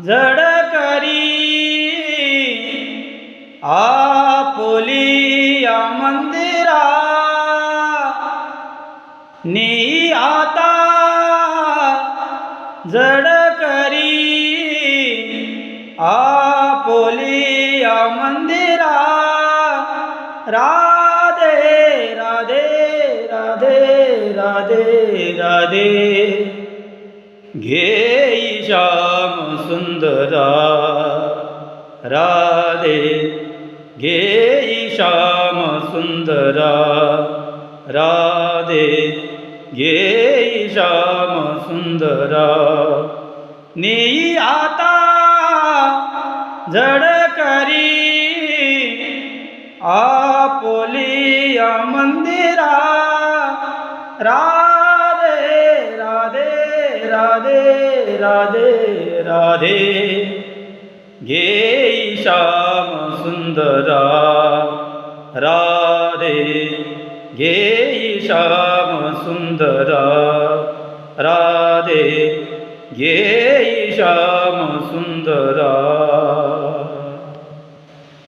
जड करी आपुलिया मंदिरा नेई आता जड करी आपुलिया मंदिरा राधे राधे राधे राधे राधे घेई श्याम सुंदरा राधे घेई श्याम सुंदरा राधे घेई श्याम सुंदरा नेई आता जड करी आपुलिया मंदिरा राधे राधे राधे राधे राधे घेई श्याम सुंदरा राधे घेई श्याम सुंदरा राधे घेई श्याम सुंदरा।